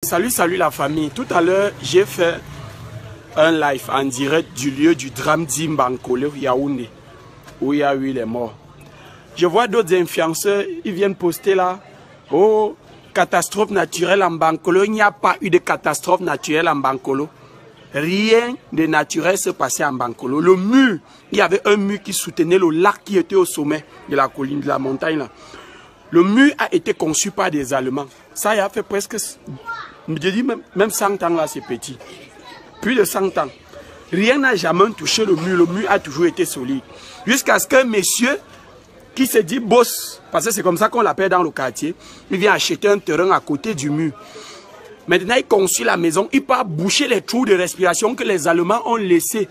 Salut la famille. Tout à l'heure, j'ai fait un live en direct du lieu du drame d'Imbankolo, Yaoundé, où il y a eu les morts. Je vois d'autres influenceurs, ils viennent poster là. Oh, catastrophe naturelle en Bankolo. Il n'y a pas eu de catastrophe naturelle en Bankolo. Rien de naturel s'est passé en Bankolo. Le mur, il y avait un mur qui soutenait le lac qui était au sommet de la colline, de la montagne là. Le mur a été conçu par des Allemands. Ça y a fait presque, je dis même 100 ans là, c'est petit. Plus de 100 ans. Rien n'a jamais touché le mur a toujours été solide. Jusqu'à ce qu'un monsieur qui se dit boss, parce que c'est comme ça qu'on l'appelle dans le quartier, il vient acheter un terrain à côté du mur. Maintenant, il construit la maison, il peut boucher les trous de respiration que les Allemands ont laissés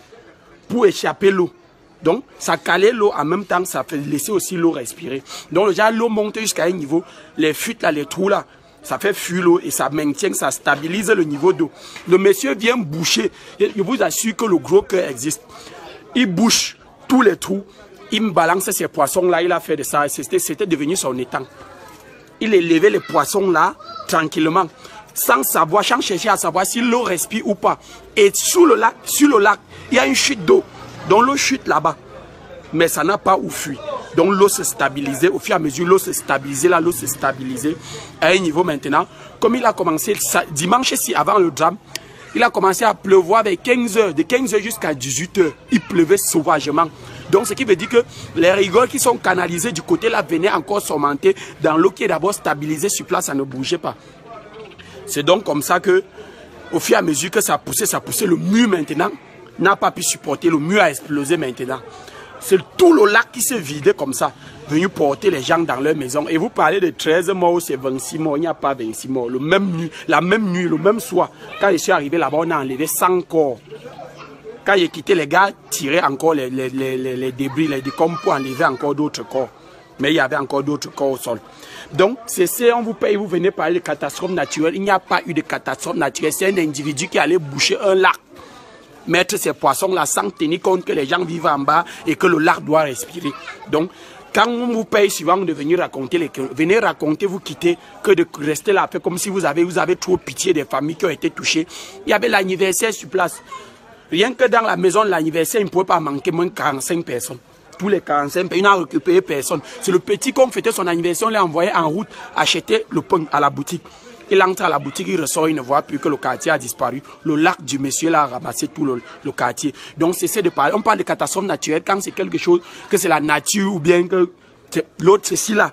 pour échapper l'eau. Donc, ça calait l'eau en même temps, ça fait laisser aussi l'eau respirer. Donc, déjà, l'eau monte jusqu'à un niveau, les fuites là, les trous là, ça fait fuir l'eau et ça maintient, ça stabilise le niveau d'eau. Le monsieur vient boucher, je vous assure que le gros cœur existe. Il bouche tous les trous, il me balance ces poissons là, il a fait de ça, c'était devenu son étang. Il élevait les poissons là, tranquillement, sans savoir, sans chercher à savoir si l'eau respire ou pas. Et sur le lac, il y a une chute d'eau. Donc l'eau chute là-bas, mais ça n'a pas où fuir. Donc l'eau se stabilisait, au fur et à mesure l'eau se stabilisait, là l'eau se stabilisait à un niveau maintenant. Comme il a commencé, dimanche ici, avant le drame, il a commencé à pleuvoir vers 15 h, de 15 h jusqu'à 18 h. Il pleuvait sauvagement. Donc ce qui veut dire que les rigoles qui sont canalisées du côté là venaient encore s'augmenter dans l'eau qui est d'abord stabilisée sur place, ça ne bougeait pas. C'est donc comme ça que, au fur et à mesure que ça poussait, le mur maintenant n'a pas pu supporter, le mur a explosé maintenant. C'est tout le lac qui s'est vidé comme ça, venu porter les gens dans leur maison. Et vous parlez de 13 morts, c'est 26 morts, il n'y a pas 26 morts. La même nuit, le même soir, quand je suis arrivé là-bas, on a enlevé 100 corps. Quand j'ai quitté, les gars tiraient encore les débris, les décombres pour enlever encore d'autres corps. Mais il y avait encore d'autres corps au sol. Donc, c'est on vous paye, vous venez parler de catastrophe naturelle. Il n'y a pas eu de catastrophe naturelle. C'est un individu qui allait boucher un lac, mettre ces poissons-là sans tenir compte que les gens vivent en bas et que le lac doit respirer. Donc, quand on vous paye souvent de venir raconter, venez raconter, vous quittez, que de rester là, comme si vous avez trop pitié des familles qui ont été touchées. Il y avait l'anniversaire sur place. Rien que dans la maison de l'anniversaire, il ne pouvait pas manquer moins de 45 personnes. Tous les 45, il n'a récupéré personne. C'est le petit qu'on fêtait son anniversaire, on l'a envoyé en route acheter le pain à la boutique. Il entre à la boutique, il ressort, il ne voit plus que le quartier a disparu. Le lac du monsieur là a ramassé tout le quartier. Donc c'est de parler. On parle de catastrophe naturelle quand c'est quelque chose, que c'est la nature ou bien que l'autre ceci là.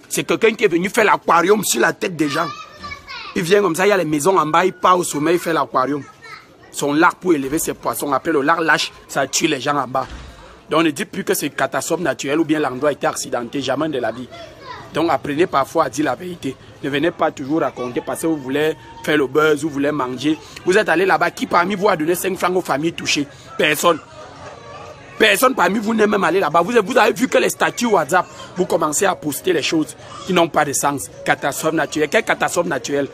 C'est quelqu'un qui est venu faire l'aquarium sur la tête des gens. Il vient comme ça, il y a les maisons en bas, il part au sommet, il fait l'aquarium. Son lac pour élever ses poissons. Après le lac lâche, ça tue les gens en bas. Donc on ne dit plus que c'est une catastrophe naturelle ou bien l'endroit a été accidenté, jamais de la vie. Donc apprenez parfois à dire la vérité. Ne venez pas toujours raconter parce que vous voulez faire le buzz, vous voulez manger. Vous êtes allé là-bas, qui parmi vous a donné 5 francs aux familles touchées? Personne. Personne parmi vous n'est même allé là-bas. Vous avez vu que les statuts WhatsApp, vous commencez à poster les choses qui n'ont pas de sens. Catastrophe naturelle. Quelle catastrophe naturelle?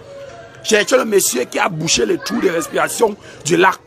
Cherchez le monsieur qui a bouché les trous de respiration du lac.